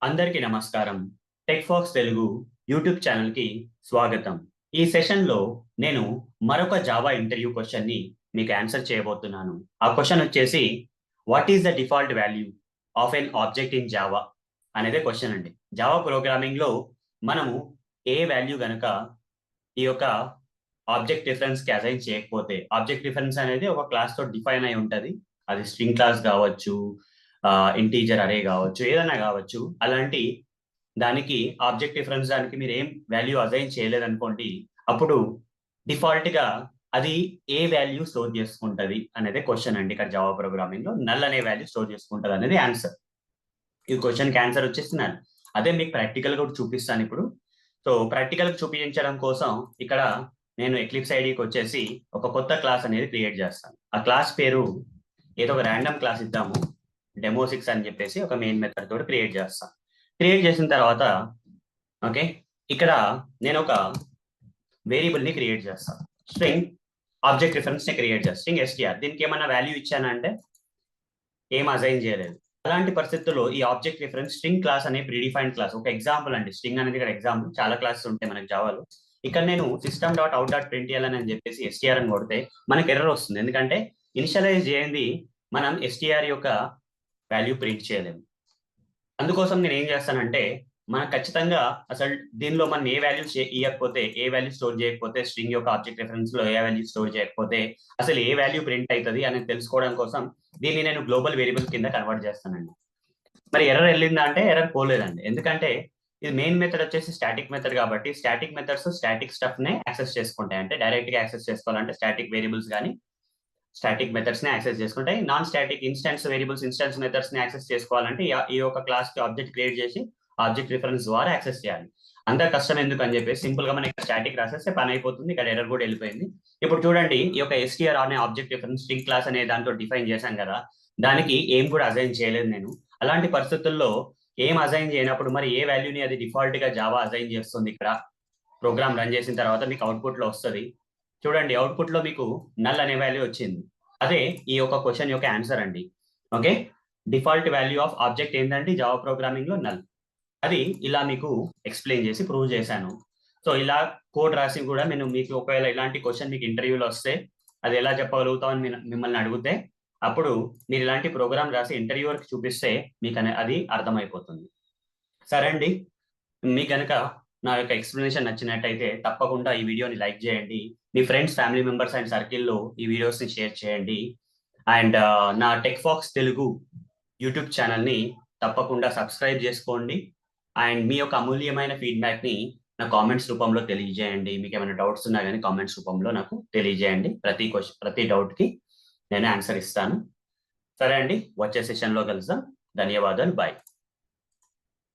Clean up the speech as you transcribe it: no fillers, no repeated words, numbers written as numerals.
అందరికీ నమస్కారం. Tech pox Telugu YouTube ఛానల్‌కి స్వాగతం. ఈ సెషన్‌లో నేను మరొక జావా ఇంటర్వ్యూ క్వెషన్‌ని మీకు ఆన్సర్ చేయబోతున్నాను. ఆ క్వెషన్ వచ్చేసి what is the default value of an object in Java అనేదే క్వెషన్ అండి. జావా ప్రోగ్రామింగ్‌లో మనము ఏ వాల్యూ గనక ఈ యొక్క ఆబ్జెక్ట్ రిఫరెన్స్‌కి అసైన్ చేయకపోతే, ఆబ్జెక్ట్ రిఫరెన్స్ అనేది ఒక క్లాస్‌తో డిఫైన్ అయి ఉంటది. అది స్ట్రింగ్ క్లాస్ గావచ్చు, ఇంటీజర్ అరే గావచ్చు, ఏదైనా గావచ్చు. అలాంటి దానికి ఆబ్జెక్ట్ రిఫరెన్స్ దానికి మీరు ఏం వాల్యూ అసైన్ చేయలేదనుకోండి, అప్పుడు డిఫాల్ట్‌గా అది ఏ వాల్యూ స్టోర్ చేసుకుంటది అనేదే క్వెషన్ అండి. ఇక్కడ జావా ప్రోగ్రామింగ్‌లో నల్ అనే వాల్యూ స్టోర్ చేసుకుంటది అనేది ఆన్సర్. ఈ క్వెషన్‌కి ఆన్సర్ వచ్చేసి నల్. అదే మీకు ప్రాక్టికల్‌గా కూడా చూపిస్తానిప్పుడు. సో, ప్రాక్టికల్‌గా చూపించడం కోసం ఇక్కడ నేను ఎక్లిప్స్ ఐడీకొచ్చేసి ఒక కొత్త క్లాస్ అనేది క్రియేట్ చేస్తాను. ఆ క్లాస్ పేరు ఏదో ఒక రాండమ్ క్లాస్ ఇద్దాము. డెమో6 అని చెప్పేసి ఒక మెయిన్ మెథడ్ తోటి క్రియేట్ చేస్తాను. క్రియేట్ చేసిన తర్వాత ఓకే. ఇక్కడ నేను ఒక వేరియబుల్‌ని క్రియేట్ చేస్తాను. స్ట్రింగ్ ఆబ్జెక్ట్ రిఫరెన్స్‌ని క్రియేట్ చేస్తాను. String STR. దీనికి ఏమన్నా వాల్యూ ఇచ్చానంటే ఏం అసైన్ చేయలేదు. అలాంటి పరిస్థితుల్లో ఈ ఆబ్జెక్ట్ రిఫరెన్స్ స్ట్రింగ్ క్లాస్ అనే ప్రీడిఫైన్డ్ క్లాస్. ఒక ఎగ్జాంపుల్ అండి. స్ట్రింగ్ అనేది ఇక్కడ ఎగ్జాంపుల్. చాలా క్లాసెస్ ఉంటాయి మనకి జావాలో. ఇక్కడ నేను system.out.println అని చెప్పేసి ఎస్టీఆర్ అని కొడితే మనకి ఎర్రర్ వస్తుంది. ఎందుకంటే ఇనిషియలైజ్ చేయంది మనం ఎస్టీఆర్ యొక్క వాల్యూ ప్రింట్ చేయలేము. అందుకోసం నేను ఏం చేస్తానంటే మనకు ఖచ్చితంగా అసలు దీనిలో మనం ఏ వాల్యూ ఇవ్వకపోతే, ఏ వాల్యూ స్టోర్ చేయకపోతే, స్ట్రింగ్ యొక్క ఆబ్జెక్ట్ రిఫరెన్స్ లో ఏ వాల్యూ స్టోర్ చేయకపోతే అసలు ఏ వాల్యూ ప్రింట్ అవుతుంది అనేది తెలుసుకోవడం కోసం దీన్ని నేను గ్లోబల్ వేరియబుల్ కింద కన్వర్ట్ చేస్తానండి. మరి ఎర్రర్ వెళ్ళిందా అంటే ఎర్రర్ పోలేదండి. ఎందుకంటే ఇది మెయిన్ మెథడ్ వచ్చేసి స్టాటిక్ మెథడ్ కాబట్టి స్టాటిక్ మెథడ్స్ స్టాటిక్ స్టఫ్ నే యాక్సెస్ చేసుకుంటాయి. అంటే డైరెక్ట్ గా యాక్సెస్ చేసుకోవాలంటే స్టాటిక్ వేరియబుల్స్ కానీ స్టాటిక్ మెథడ్స్ ని యాక్సెస్ చేసుకుంటాయి. Non static instance variables, instance methods ని యాక్సెస్ చేసుకోవాలంటే ఈ యొక్క క్లాస్ కి ఆబ్జెక్ట్ క్రియేట్ చేసి ఆబ్జెక్ట్ రిఫరెన్స్ ద్వారా యాక్సెస్ చేయాలి. అంత కష్టం ఎందుకు అని చెప్పేసి సింపుల్ గా మనకి స్టాటిక్ రాసేస్తే పని అయిపోతుంది. ఇక్కడ ఎర్రర్ కూడా వెళ్ళిపోయింది. ఇప్పుడు చూడండి ఈ యొక్క ఎస్టీఆర్ అనే ఆబ్జెక్ట్ రిఫరెన్స్ స్ట్రింగ్ క్లాస్ అనే దాంతో డిఫైన్ చేశాం కదా, దానికి ఏం కూడా అసైన్ చేయలేదు నేను. అలాంటి పరిస్థితుల్లో ఏం అసైన్ చేయనప్పుడు మరి ఏ వాల్యూని అది డిఫాల్ట్ గా జావా అసైన్ చేస్తుంది. ఇక్కడ ప్రోగ్రామ్ రన్ చేసిన తర్వాత మీకు అవుట్పుట్ లో వస్తుంది. చూడండి అవుట్పుట్ లో మీకు నల్ అనే వాల్యూ వచ్చింది. అదే ఈ యొక్క క్వశ్చన్ యొక్క ఆన్సర్ అండి. Okay. Default value of object ఏంటంటే జావా ప్రోగ్రామింగ్ లో నల్. అది ఇలా మీకు ఎక్స్ప్లెయిన్ చేసి ప్రూవ్ చేశాను. సో ఇలా కోడ్ రాసి కూడా నేను మీకు ఒకవేళ ఇలాంటి క్వశ్చన్ మీకు ఇంటర్వ్యూలో వస్తే అది ఎలా చెప్పగలుగుతామని మిమ్మల్ని అడిగితే అప్పుడు మీరు ఇలాంటి ప్రోగ్రామ్ రాసి ఇంటర్వ్యూవర్కి చూపిస్తే మీకు అది అర్థమైపోతుంది. సరే అండి. మీకు గనక నా యొక్క ఎక్స్ప్లెనేషన్ నచ్చినట్టయితే తప్పకుండా ఈ వీడియోని లైక్ చేయండి. మీ ఫ్రెండ్స్, ఫ్యామిలీ మెంబర్స్ అండ్ సర్కిల్‌లో ఈ వీడియోస్‌ని షేర్ చేయండి. అండ్ నా టెక్ ఫాక్స్ తెలుగు యూట్యూబ్ ఛానల్‌ని తప్పకుండా సబ్స్క్రైబ్ చేసుకోండి. అండ్ మీ యొక్క అమూల్యమైన ఫీడ్‌బ్యాక్‌ని నా కామెంట్స్ రూపంలో తెలియజేయండి. మీకేమైనా డౌట్స్ ఉన్నా గాని కామెంట్స్ రూపంలో నాకు తెలియజేయండి. ప్రతి డౌట్‌కి నేను ఆన్సర్ ఇస్తాను. సరే అండి. వచ్చే సెషన్‌లో కలుద్దాం. ధన్యవాదాలు. బై.